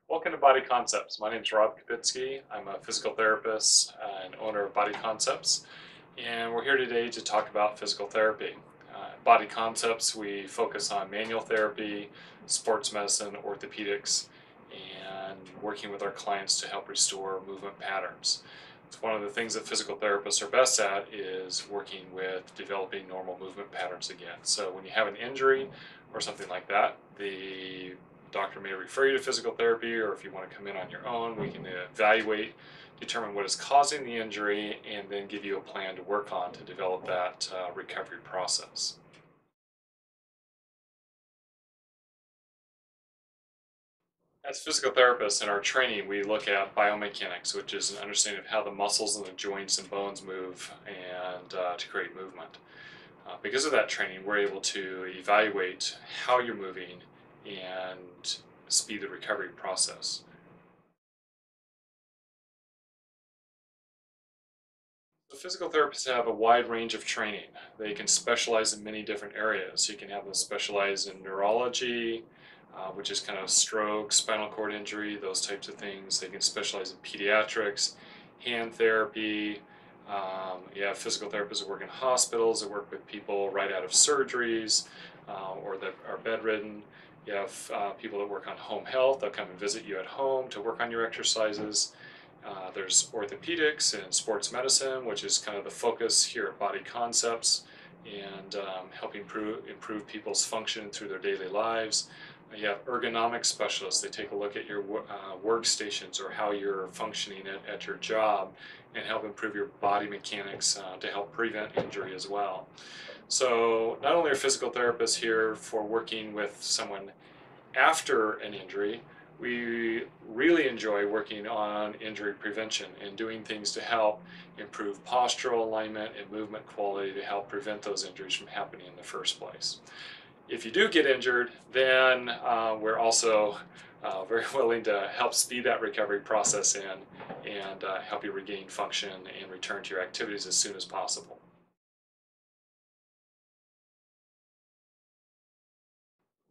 Welcome to Body Concepts. My name is Rob Kopitzke. I'm a physical therapist and owner of Body Concepts, and we're here today to talk about physical therapy. At Body Concepts, we focus on manual therapy, sports medicine, orthopedics, and working with our clients to help restore movement patterns. It's one of the things that physical therapists are best at is working with developing normal movement patterns again. So when you have an injury or something like that, the doctor may refer you to physical therapy, or if you want to come in on your own, we can evaluate, determine what is causing the injury, and then give you a plan to work on to develop that recovery process. As physical therapists in our training, we look at biomechanics, which is an understanding of how the muscles and the joints and bones move and to create movement. Because of that training, we're able to evaluate how you're moving and speed the recovery process. The physical therapists have a wide range of training. They can specialize in many different areas. You can have them specialize in neurology, which is kind of stroke, spinal cord injury, those types of things. They can specialize in pediatrics, hand therapy. You have physical therapists that work in hospitals, that work with people right out of surgeries or that are bedridden. You have people that work on home health. They'll come and visit you at home to work on your exercises. There's orthopedics and sports medicine, which is kind of the focus here at Body Concepts and helping improve people's function through their daily lives. You have ergonomic specialists. They take a look at your workstations or how you're functioning at your job and help improve your body mechanics to help prevent injury as well. So not only are physical therapists here for working with someone after an injury, we really enjoy working on injury prevention and doing things to help improve postural alignment and movement quality to help prevent those injuries from happening in the first place. If you do get injured, then we're also very willing to help speed that recovery process and help you regain function and return to your activities as soon as possible.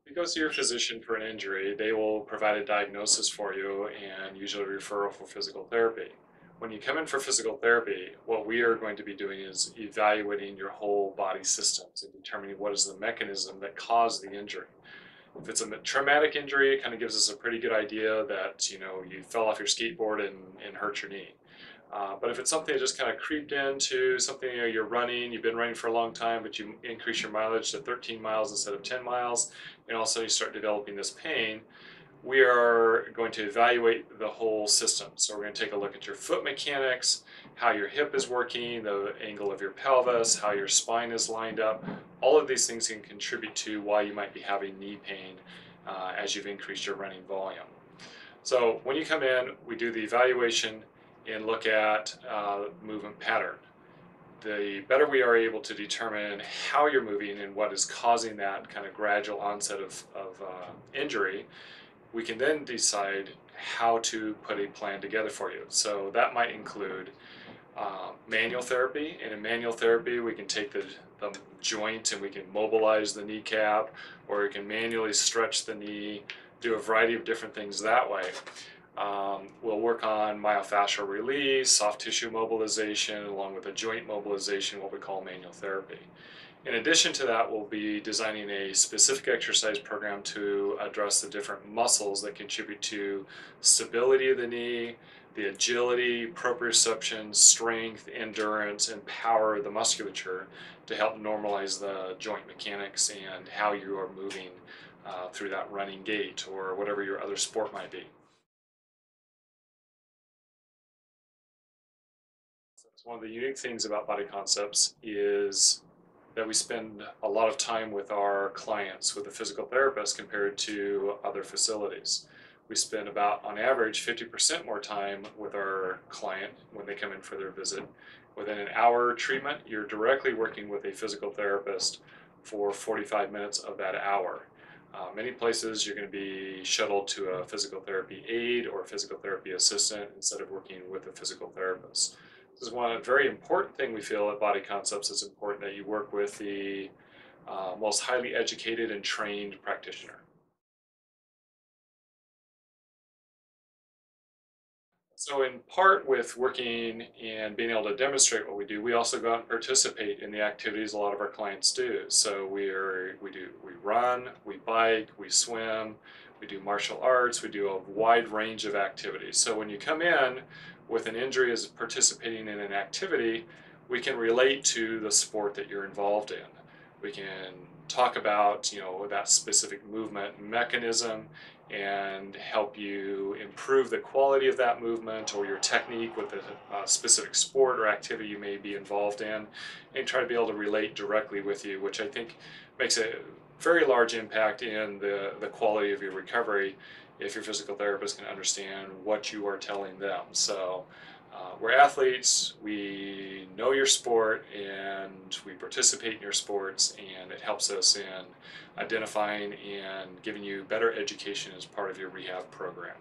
If you go see your physician for an injury, they will provide a diagnosis for you and usually a referral for physical therapy. When you come in for physical therapy, what we are going to be doing is evaluating your whole body systems and determining what is the mechanism that caused the injury. If it's a traumatic injury, it kind of gives us a pretty good idea that you fell off your skateboard and hurt your knee. But if it's something that just kind of creeped into something, you're running, you've been running for a long time, but you increase your mileage to 13 miles instead of 10 miles, and all of a sudden you start developing this pain, we are going to evaluate the whole system. So we're going to take a look at your foot mechanics, how your hip is working, the angle of your pelvis, how your spine is lined up. All of these things can contribute to why you might be having knee pain as you've increased your running volume. So when you come in, we do the evaluation and look at movement pattern. The better we are able to determine how you're moving and what is causing that kind of gradual onset of injury, we can then decide how to put a plan together for you. So that might include manual therapy. And in manual therapy, we can take the joint and we can mobilize the kneecap, or we can manually stretch the knee, do a variety of different things that way. We'll work on myofascial release, soft tissue mobilization, along with a joint mobilization, what we call manual therapy. In addition to that, we'll be designing a specific exercise program to address the different muscles that contribute to stability of the knee, the agility, proprioception, strength, endurance, and power of the musculature to help normalize the joint mechanics and how you are moving through that running gait or whatever your other sport might be. One of the unique things about Body Concepts is that we spend a lot of time with our clients, with a physical therapist, compared to other facilities. We spend about, on average, 50% more time with our client when they come in for their visit. Within an hour treatment, you're directly working with a physical therapist for 45 minutes of that hour. Many places you're going to be shuttled to a physical therapy aide or physical therapy assistant instead of working with a physical therapist. This is one very important thing we feel at Body Concepts. It's important that you work with the most highly educated and trained practitioner. So in part with working and being able to demonstrate what we do, we also go out and participate in the activities a lot of our clients do. So we run, we bike, we swim, we do martial arts, we do a wide range of activities. So when you come in with an injury as participating in an activity, we can relate to the sport that you're involved in. We can talk about, that specific movement mechanism and help you improve the quality of that movement or your technique with a specific sport or activity you may be involved in, and try to be able to relate directly with you, which I think makes a very large impact in the quality of your recovery if your physical therapist can understand what you are telling them. So we're athletes, we know your sport, and we participate in your sports, and it helps us in identifying and giving you better education as part of your rehab program.